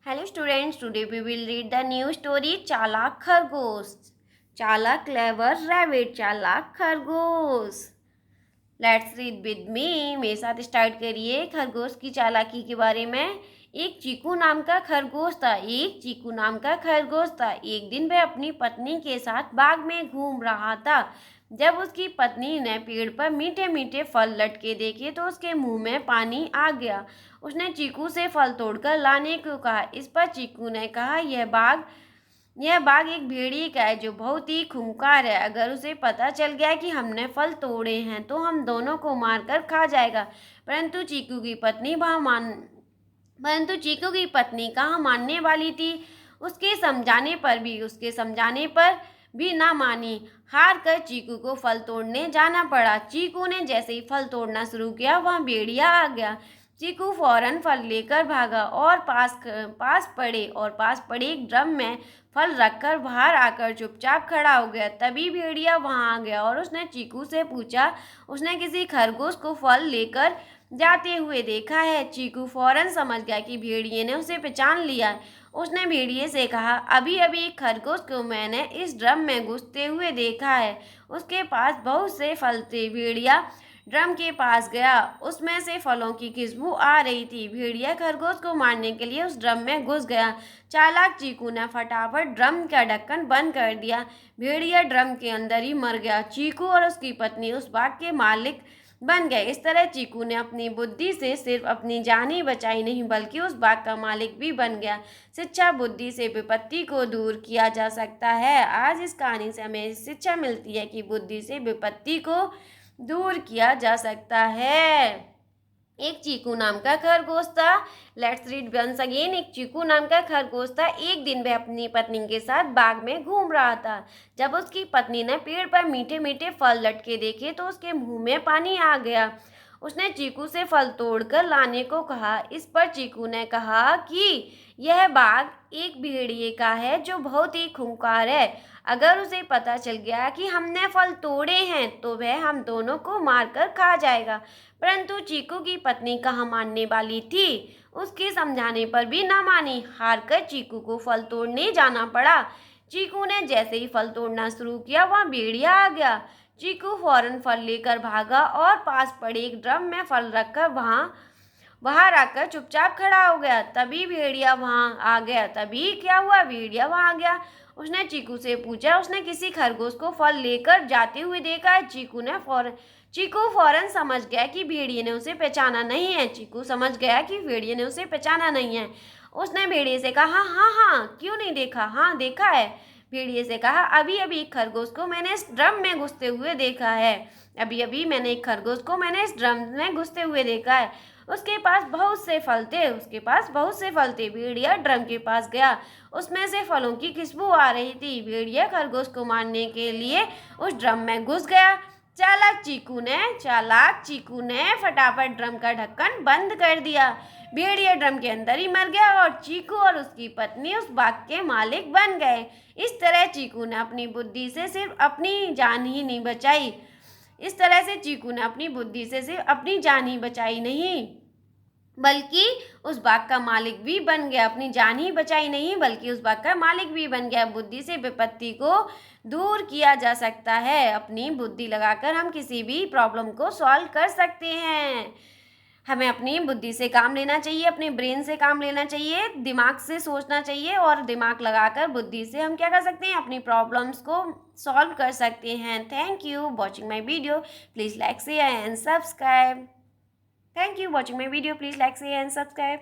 Hello students, today we will read the new story चालाक खरगोश. चालाक clever rabbit, चालाक खरगोश. Let's read with me. मेरे साथ स्टार्ट करिए खरगोश की चालाकी के बारे में. एक चीकू नाम का खरगोश था. एक दिन वह अपनी पत्नी के साथ बाग में घूम रहा था. जब उसकी पत्नी ने पेड़ पर मीठे मीठे फल लटके देखे तो उसके मुंह में पानी आ गया. उसने चीकू से फल तोड़कर लाने को कहा. इस पर चीकू ने कहा, यह बाग एक भेड़िए का है जो बहुत ही खूंखार है. अगर उसे पता चल गया कि हमने फल तोड़े हैं तो हम दोनों को मारकर खा जाएगा. परंतु चीकू की पत्नी कहाँ मानने वाली थी. उसके समझाने पर भी ना मानी. हार कर चीकू को फल तोड़ने जाना पड़ा. चीकू ने जैसे ही फल तोड़ना शुरू किया वहाँ भेड़िया आ गया. चीकू फौरन फल लेकर भागा और पास पड़े एक ड्रम में फल रखकर बाहर आकर चुपचाप खड़ा हो गया. तभी भेड़िया वहां आ गया और उसने चीकू से पूछा, उसने किसी खरगोश को फल लेकर जाते हुए देखा है. चीकू फौरन समझ गया कि भेड़िए ने उसे पहचान लिया. उसने भेड़िए से कहा, अभी अभी एक खरगोश को मैंने इस ड्रम में घुसते हुए देखा है. उसके पास बहुत से फल थे. भेड़िया ड्रम के पास गया. उसमें से फलों की खुशबू आ रही थी. भेड़िया खरगोश को मारने के लिए उस ड्रम में घुस गया. चालाक चीकू ने फटाफट ड्रम का ढक्कन बंद कर दिया. भेड़िया ड्रम के अंदर ही मर गया. चीकू और उसकी पत्नी उस बाग के मालिक बन गए. इस तरह चीकू ने अपनी बुद्धि से सिर्फ अपनी जान ही बचाई नहीं बल्कि उस बाग का मालिक भी बन गया. शिक्षा बुद्धि से विपत्ति को दूर किया जा सकता है. आज इस कहानी से हमें शिक्षा मिलती है कि बुद्धि से विपत्ति को दूर किया जा सकता है. एक चीकू नाम का खरगोश था. Let's read once again. एक चीकू नाम का खरगोश था. एक दिन वह अपनी पत्नी के साथ बाग में घूम रहा था. जब उसकी पत्नी ने पेड़ पर मीठे मीठे फल लटके देखे तो उसके मुंह में पानी आ गया. उसने चीकू से फल तोड़कर लाने को कहा. इस पर चीकू ने कहा कि यह बाग एक भेड़िए का है जो बहुत ही खूंखार है. अगर उसे पता चल गया कि हमने फल तोड़े हैं तो वह हम दोनों को मारकर खा जाएगा. परंतु चीकू की पत्नी कहाँ मानने वाली थी. उसके समझाने पर भी ना मानी. हार कर चीकू को फल तोड़ने जाना पड़ा. चीकू ने जैसे ही फल तोड़ना शुरू किया वहाँ भेड़िया आ गया. चीकू फौरन फल लेकर भागा और पास पड़े एक ड्रम में फल रखकर बाहर आकर चुपचाप खड़ा हो गया. तभी भेड़िया वहां आ गया. तभी क्या हुआ, भेड़िया वहां आ गया. उसने चीकू से पूछा, उसने किसी खरगोश को फल लेकर जाते हुए देखा है. चीकू फौरन समझ गया कि भेड़िए ने उसे पहचाना नहीं है. उसने भेड़िए से कहा, हाँ हाँ हाँ, क्यों नहीं देखा. हाँ देखा है. भेड़िए से कहा, अभी अभी एक खरगोश को मैंने इस ड्रम में घुसते हुए देखा है. उसके पास बहुत से फल थे. भेड़िया ड्रम के पास गया. उसमें से फलों की खुशबू आ रही थी. भेड़िया खरगोश को मारने के लिए उस ड्रम में घुस गया. चालाक चीकू ने फटाफट ड्रम का ढक्कन बंद कर दिया. भेड़िया ड्रम के अंदर ही मर गया और चीकू और उसकी पत्नी उस बाग के मालिक बन गए. इस तरह चीकू ने अपनी बुद्धि से सिर्फ अपनी जान ही नहीं बचाई. बल्कि उस बाग का मालिक भी बन गया. अपनी जान ही बचाई नहीं बल्कि उस बाग का मालिक भी बन गया. बुद्धि से विपत्ति को दूर किया जा सकता है. अपनी बुद्धि लगाकर हम किसी भी प्रॉब्लम को सॉल्व कर सकते हैं. हमें अपनी बुद्धि से काम लेना चाहिए, अपने ब्रेन से काम लेना चाहिए, दिमाग से सोचना चाहिए और दिमाग लगाकर बुद्धि से हम क्या कर सकते हैं, अपनी प्रॉब्लम्स को सॉल्व कर सकते हैं. Thank you watching my video. Please like share and subscribe. Thank you watching my video. Please like, share and subscribe.